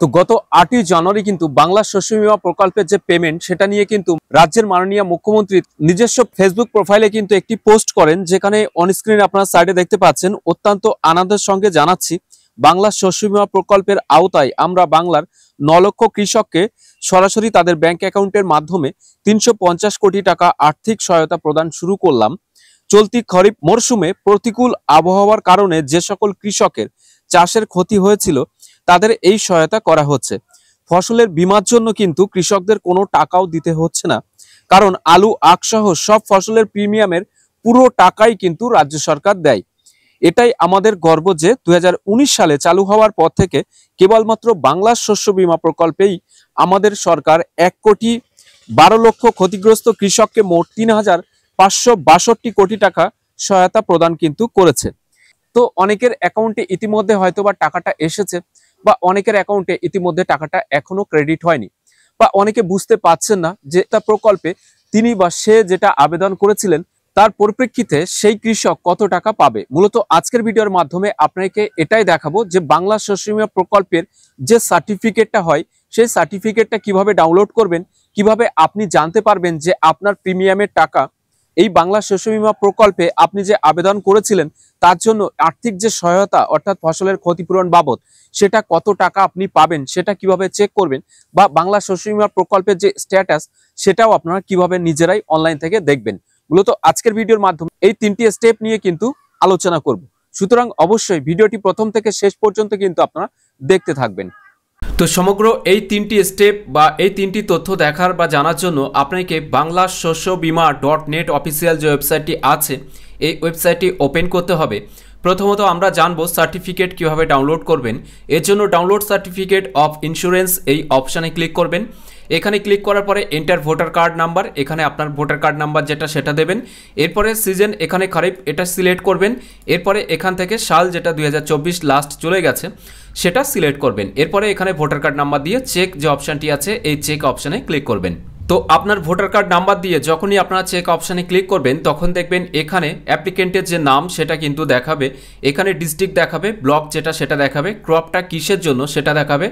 তো গত 8ই জানুয়ারি কিন্তু বাংলা শস্য বীমা প্রকল্পের যে পেমেন্ট সেটা নিয়ে কিন্তু রাজ্যের মাননীয় মুখ্যমন্ত্রী নিজস্ব ফেসবুক প্রোফাইলে কিন্তু একটি পোস্ট করেন, যেখানে অনস্ক্রিন আপনারা সাইডে দেখতে পাচ্ছেন। অত্যন্ত আনন্দের সঙ্গে জানাচ্ছি, বাংলা শস্য বীমা প্রকল্পের আওতায় আমরা বাংলার 9 লক্ষ কৃষককে সরাসরি তাদের ব্যাংক অ্যাকাউন্টের মাধ্যমে 350 কোটি টাকা আর্থিক সহায়তা প্রদান শুরু করলাম। চলতি খরিফ মরশুমে প্রতিকূল আবহাওয়ার কারণে যে সকল কৃষকের চাষের ক্ষতি হয়েছিল তাদের এই সহায়তা করা হচ্ছে। ফসলের বীমার জন্য কিন্তু কৃষকদের কোনো টাকাও দিতে হচ্ছে না, কারণ আলু, আখ সহ সব ফসলের প্রিমিয়ামের পুরো টাকাই কিন্তু রাজ্য সরকার দেয়। এটাই আমাদের গর্ব যে 2019 সালে চালু হওয়ার পর থেকে কেবলমাত্র বাংলা শস্য বীমা প্রকল্পেই আমাদের সরকার 1,12,00,000 ক্ষতিগ্রস্ত কৃষককে মোট 3,562 কোটি টাকা সহায়তা প্রদান কিন্তু করেছে। তো অনেকের অ্যাকাউন্টে ইতিমধ্যে হয়তোবা টাকাটা এসেছে, বা অনেকের অ্যাকাউন্টে ইতিমধ্যে টাকাটা এখনো ক্রেডিট হয়নি, বা অনেকে বুঝতে পারছেন না যে তা প্রকল্পে তিনি বা সে যেটা আবেদন করেছিলেন তার পরিপ্রেক্ষিতে সেই কৃষক কত টাকা পাবে। মূলত আজকের ভিডিওর মাধ্যমে আপনাকে এটাই দেখাবো যে বাংলা শস্য বীমা প্রকল্পের যে সার্টিফিকেটটা হয় সেই সার্টিফিকেটটা কিভাবে ডাউনলোড করবেন, কিভাবে আপনি জানতে পারবেন যে আপনার প্রিমিয়ামের টাকা এই বাংলা শস্য বীমা প্রকল্পে আপনি যে আবেদন করেছিলেন তার জন্য আর্থিক যে সহায়তা অর্থাৎ ফসলের ক্ষতিপূরণ বাবদ সেটা কত টাকা আপনি পাবেন সেটা কিভাবে চেক করবেন, বা বাংলা শস্য বীমা প্রকল্পের যে স্ট্যাটাস সেটাও আপনারা কিভাবে নিজেরাই অনলাইন থেকে দেখবেন। মূলত আজকের ভিডিওর মাধ্যমে এই 3টি স্টেপ নিয়ে কিন্তু আলোচনা করব। সুতরাং অবশ্যই ভিডিওটি প্রথম থেকে শেষ পর্যন্ত কিন্তু আপনারা দেখতে থাকবেন। তো সমগ্র এই 3টি স্টেপ বা এই 3টি তথ্য দেখার বা জানার জন্য আপনাকে বাংলা শস্য বীমা .net অফিসিয়াল যে ওয়েবসাইটটি আছে এই ওয়েবসাইটটি ওপেন করতে হবে। প্রথমত আমরা জানবো সার্টিফিকেট কিভাবে ডাউনলোড করবেন। এর জন্য ডাউনলোড সার্টিফিকেট অফ ইন্স্যুরেন্স এই অপশানে ক্লিক করবেন। এখানে ক্লিক করার পরে এন্টার ভোটার কার্ড নাম্বার, এখানে আপনার ভোটার কার্ড নাম্বার যেটা সেটা দেবেন। এরপরে সিজন এখানে খরিফ এটা সিলেক্ট করবেন। এরপরে এখান থেকে সাল যেটা 2024 লাস্ট চলে গেছে সেটা সিলেক্ট করবেন। এরপরে এখানে ভোটার কার্ড নাম্বার দিয়ে চেক যে অপশানটি আছে এই চেক অপশানে ক্লিক করবেন। তো আপনার ভোটার কার্ড নাম্বার দিয়ে যখনই আপনারা চেক অপশানে ক্লিক করবেন তখন দেখবেন এখানে অ্যাপ্লিকেন্টের যে নাম সেটা কিন্তু দেখাবে, এখানে ডিস্ট্রিক্ট দেখাবে, ব্লক যেটা সেটা দেখাবে, ক্রপটা কিসের জন্য সেটা দেখাবে,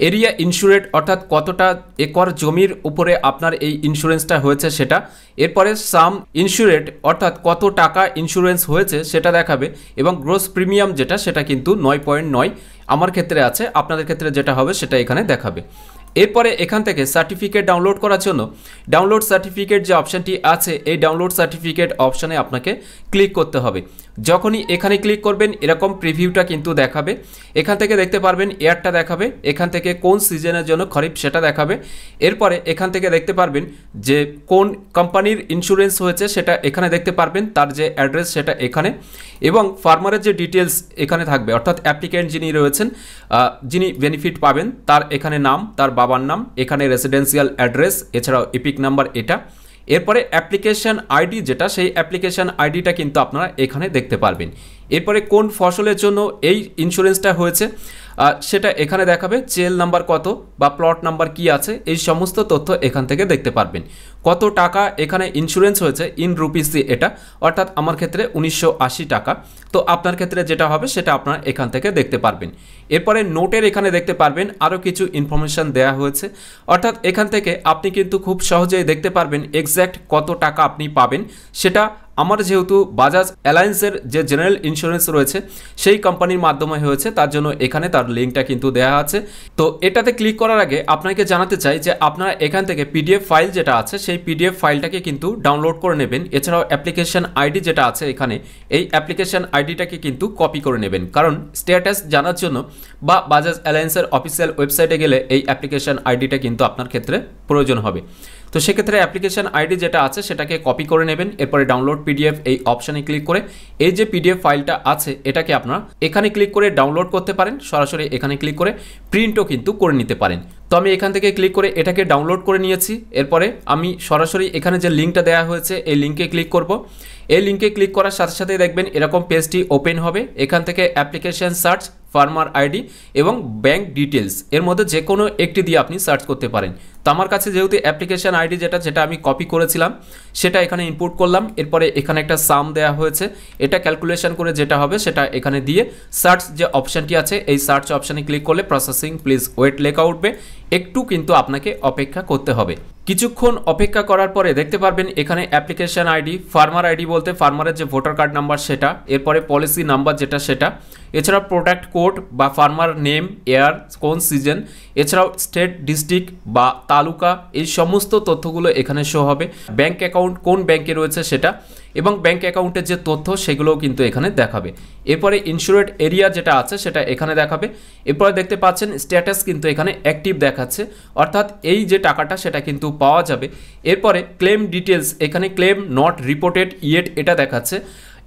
এরিয়া ইন্স্যুরেড অর্থাৎ কতটা একর জমির উপরে আপনার এই ইন্স্যুরেন্সটা হয়েছে সেটা, এরপরে সাম ইন্স্যুরেড অর্থাৎ কত টাকা ইন্স্যুরেন্স হয়েছে সেটা দেখাবে, এবং গ্রোস প্রিমিয়াম যেটা সেটা কিন্তু 9.9 আমার ক্ষেত্রে আছে, আপনাদের ক্ষেত্রে যেটা হবে সেটা এখানে দেখাবে। এরপরে এখান থেকে সার্টিফিকেট ডাউনলোড করার জন্য ডাউনলোড সার্টিফিকেট যে অপশানটি আছে এই ডাউনলোড সার্টিফিকেট অপশানে আপনাকে ক্লিক করতে হবে। যখনই এখানে ক্লিক করবেন এরকম প্রিভিউটা কিন্তু দেখাবে। এখান থেকে দেখতে পারবেন ইয়ারটা দেখাবে, এখান থেকে কোন সিজনের জন্য খরিফ সেটা দেখাবে। এরপরে এখান থেকে দেখতে পারবেন যে কোন কোম্পানির ইন্স্যুরেন্স হয়েছে সেটা এখানে দেখতে পারবেন, তার যে অ্যাড্রেস সেটা এখানে, এবং ফার্মারের যে ডিটেলস এখানে থাকবে অর্থাৎ অ্যাপ্লিক্যান্ট যিনি রয়েছেন যিনি বেনিফিট পাবেন তার এখানে নাম, তার বাবার নাম, এখানে রেসিডেন্সিয়াল অ্যাড্রেস, এছাড়াও এপিক নাম্বার এটা। এরপরে অ্যাপ্লিকেশন আইডি যেটা সেই অ্যাপ্লিকেশন আইডিটা কিন্তু আপনারা এখানে দেখতে পারবেন। এরপরে কোন ফসলের জন্য এই ইন্স্যুরেন্সটা হয়েছে সেটা এখানে দেখাবে, চেল নাম্বার কত বা প্লট নাম্বার কি আছে এই সমস্ত তথ্য এখান থেকে দেখতে পারবেন। কত টাকা এখানে ইন্স্যুরেন্স হয়েছে ইন রুপিসে এটা, অর্থাৎ আমার ক্ষেত্রে 1980 টাকা। তো আপনার ক্ষেত্রে যেটা হবে সেটা আপনারা এখান থেকে দেখতে পারবেন। এরপরে নোটের এখানে দেখতে পারবেন আরও কিছু ইনফরমেশান দেওয়া হয়েছে, অর্থাৎ এখান থেকে আপনি কিন্তু খুব সহজেই দেখতে পারবেন এক্স্যাক্ট কত টাকা আপনি পাবেন সেটা। আমার যেহেতু বাজাজ অ্যালায়েন্সের যে জেনারেল ইন্স্যুরেন্স রয়েছে সেই কোম্পানির মাধ্যমে হয়েছে তার জন্য এখানে তার লিঙ্কটা কিন্তু দেওয়া আছে। তো এটাতে ক্লিক করার আগে আপনাকে জানাতে চাই যে আপনারা এখান থেকে পিডিএফ ফাইল যেটা আছে সেই পিডিএফ ফাইলটাকে কিন্তু ডাউনলোড করে নেবেন। এছাড়াও অ্যাপ্লিকেশন আইডি যেটা আছে এখানে এই অ্যাপ্লিকেশন আইডিটাকে কিন্তু কপি করে নেবেন, কারণ স্ট্যাটাস জানার জন্য বা বাজাজ অ্যালায়েন্সের অফিসিয়াল ওয়েবসাইটে গেলে এই অ্যাপ্লিকেশন আইডিটা কিন্তু আপনার ক্ষেত্রে প্রয়োজন হবে। তো সেক্ষেত্রে অ্যাপ্লিকেশন আইডি যেটা আছে সেটাকে কপি করে নেবেন। এরপরে ডাউনলোড পিডিএফ এই অপশানে ক্লিক করে এই যে পিডিএফ ফাইলটা আছে এটাকে আপনারা এখানে ক্লিক করে ডাউনলোড করতে পারেন, সরাসরি এখানে ক্লিক করে প্রিন্টও কিন্তু করে নিতে পারেন। তো আমি এখান থেকে ক্লিক করে এটাকে ডাউনলোড করে নিয়েছি। এরপরে আমি সরাসরি এখানে যে লিঙ্কটা দেওয়া হয়েছে এই লিঙ্কে ক্লিক করব। এই লিঙ্কে ক্লিক করার সাথে সাথে দেখবেন এরকম পেজটি ওপেন হবে। এখান থেকে অ্যাপ্লিকেশন সার্চ, ফার্মার আইডি এবং ব্যাঙ্ক ডিটেলস এর মধ্যে যে কোনো একটি দিয়ে আপনি সার্চ করতে পারেন। তো আমার কাছে যেহেতু অ্যাপ্লিকেশন আইডি যেটা আমি কপি করেছিলাম সেটা এখানে ইনপুট করলাম। এরপরে এখানে একটা সাম দেওয়া হয়েছে, এটা ক্যালকুলেশন করে যেটা হবে সেটা এখানে দিয়ে সার্চ যে অপশানটি আছে এই সার্চ অপশানে ক্লিক করলে প্রসেসিং প্লিজ ওয়েট লেখা উঠবে। একটু কিন্তু আপনাকে অপেক্ষা করতে হবে। কিছুক্ষণ অপেক্ষা করার পরে দেখতে পারবেন এখানে অ্যাপ্লিকেশন আইডি, ফার্মার আইডি বলতে ফার্মারের যে ভোটার কার্ড নাম্বার সেটা, এরপরে পলিসি নাম্বার যেটা সেটা, এছাড়া প্রোডাক্ট কোড বা ফার্মার নেম, এয়ার, কোন সিজন, এছাড়াও স্টেট, ডিস্ট্রিক্ট বা তালুকা, এই সমস্ত তথ্যগুলো এখানে শো হবে। ব্যাঙ্ক অ্যাকাউন্ট কোন ব্যাঙ্কে রয়েছে সেটা এবং ব্যাঙ্ক অ্যাকাউন্টের যে তথ্য সেগুলোও কিন্তু এখানে দেখাবে। এরপরে ইন্স্যুরেড এরিয়া যেটা আছে সেটা এখানে দেখাবে। এরপরে দেখতে পাচ্ছেন স্ট্যাটাস কিন্তু এখানে অ্যাক্টিভ দেখাচ্ছে, অর্থাৎ এই যে টাকাটা সেটা কিন্তু পাওয়া যাবে। এরপরে ক্লেম ডিটেলস, এখানে ক্লেম নট রিপোর্টেড ইয়েট এটা দেখাচ্ছে।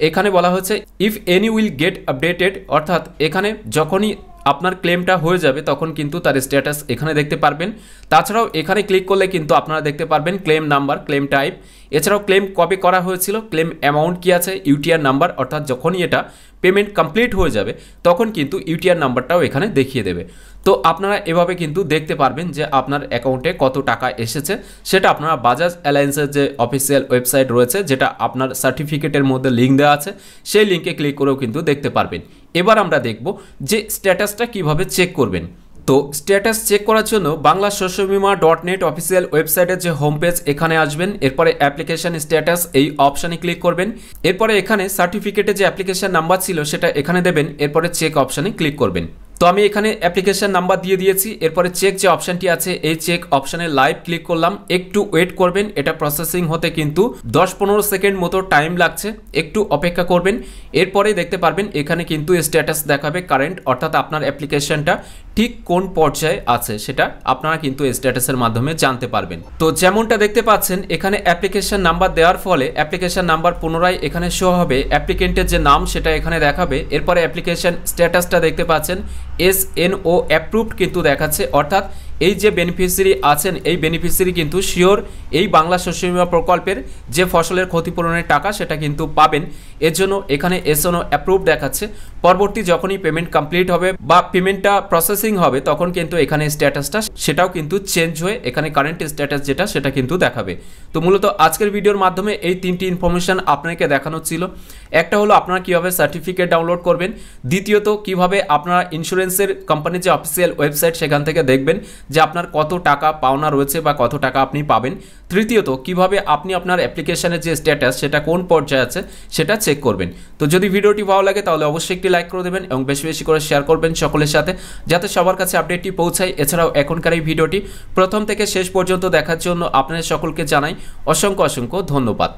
এখানে বলা হচ্ছে if any will get updated, অর্থাৎ এখানে যখনই আপনার ক্লেমটা হয়ে যাবে তখন কিন্তু তার স্ট্যাটাস এখানে দেখতে পারবেন। তাছাড়াও এখানে ক্লিক করলে কিন্তু আপনারা দেখতে পারবেন ক্লেম নাম্বার, ক্লেম টাইপ, এছাড়াও ক্লেম কবে করা হয়েছিল, ক্লেম অ্যামাউন্ট কি আছে, ইউটিআর নাম্বার, অর্থাৎ যখনই এটা পেমেন্ট কমপ্লিট হয়ে যাবে তখন কিন্তু ইউটিআর নাম্বারটাও এখানে দেখিয়ে দেবে। তো আপনারা এভাবে কিন্তু দেখতে পারবেন যে আপনার অ্যাকাউন্টে কত টাকা এসেছে। সেটা আপনারা বাজাজ অ্যালায়েন্সের যে অফিসিয়াল ওয়েবসাইট রয়েছে যেটা আপনার সার্টিফিকেটের মধ্যে লিঙ্ক দেওয়া আছে সেই লিঙ্কে ক্লিক করেও কিন্তু দেখতে পারবেন। এবার আমরা দেখব যে স্ট্যাটাসটা কিভাবে চেক করবেন। তো স্ট্যাটাস চেক করার জন্য banglasoshyobima.net অফিসিয়াল ওয়েবসাইটের যে হোম পেজ এখানে আসবেন। এরপরে অ্যাপ্লিকেশন স্ট্যাটাস এই অপশানে ক্লিক করবেন। এরপরে এখানে সার্টিফিকেটে যে অ্যাপ্লিকেশন নাম্বার ছিল সেটা এখানে দেবেন। এরপরে চেক অপশানে ক্লিক করবেন। তো আমি এখানে অ্যাপ্লিকেশন নাম্বার দিয়ে দিয়েছি। এরপরে চেক যে অপশানটি আছে এই চেক অপশানে লাইভ ক্লিক করলাম। একটু ওয়েট করবেন, এটা প্রসেসিং হতে কিন্তু 10-15 সেকেন্ড মতো টাইম লাগছে, একটু অপেক্ষা করবেন। এরপরে দেখতে পারবেন এখানে কিন্তু স্ট্যাটাস দেখাবে কারেন্ট, অর্থাৎ আপনার অ্যাপ্লিকেশনটা ঠিক কোন পর্যায়ে আছে সেটা আপনারা কিন্তু স্ট্যাটাসের মাধ্যমে জানতে পারবেন। তো যেমনটা দেখতে পাচ্ছেন এখানে অ্যাপ্লিকেশন নাম্বার দেওয়ার ফলে অ্যাপ্লিকেশন নাম্বার পুনরায় এখানে শো হবে, অ্যাপ্লিকেন্টের যে নাম সেটা এখানে দেখাবে। এরপরে অ্যাপ্লিকেশন স্ট্যাটাসটা দেখতে পাচ্ছেন SNO অ্যাপ্রুভড কিন্তু দেখাচ্ছে, অর্থাৎ এই যে বেনিফিশিয়ারি আছেন এই বেনিফিশিয়ারি কিন্তু শিওর এই বাংলা শস্য বীমা প্রকল্পের যে ফসলের ক্ষতিপূরণের টাকা সেটা কিন্তু পাবেন। এর জন্য এখানে SNO অ্যাপ্রুভ দেখাচ্ছে। পরবর্তী যখনই পেমেন্ট কমপ্লিট হবে বা পেমেন্টটা প্রসেসিং হবে তখন কিন্তু এখানে স্ট্যাটাসটা সেটাও কিন্তু চেঞ্জ হয়ে এখানে কারেন্ট স্ট্যাটাস যেটা সেটা কিন্তু দেখাবে। তো মূলত আজকের ভিডিওর মাধ্যমে এই তিনটি ইনফরমেশন আপনাকে দেখানো ছিল। একটা হলো আপনারা কীভাবে সার্টিফিকেট ডাউনলোড করবেন, দ্বিতীয়ত কিভাবে আপনারা ইন্স্যুরেন্সের কোম্পানির যে অফিসিয়াল ওয়েবসাইট সেখান থেকে দেখবেন যে আপনার কত টাকা পাওনা রয়েছে বা কত টাকা আপনি পাবেন, তৃতীয়ত কিভাবে আপনি আপনার অ্যাপ্লিকেশনের যে স্ট্যাটাস সেটা কোন পর্যায়ে আছে সেটা চেক করবেন। তো যদি ভিডিওটি ভালো লাগে তাহলে অবশ্যই একটি লাইক করে দেবেন এবং বেশি বেশি করে শেয়ার করবেন সকলের সাথে, যাতে সবার কাছে আপডেটটি পৌঁছায়। এছাড়াও এখনকার এই ভিডিওটি প্রথম থেকে শেষ পর্যন্ত দেখার জন্য আপনাদের সকলকে জানাই অসংখ্য অসংখ্য ধন্যবাদ।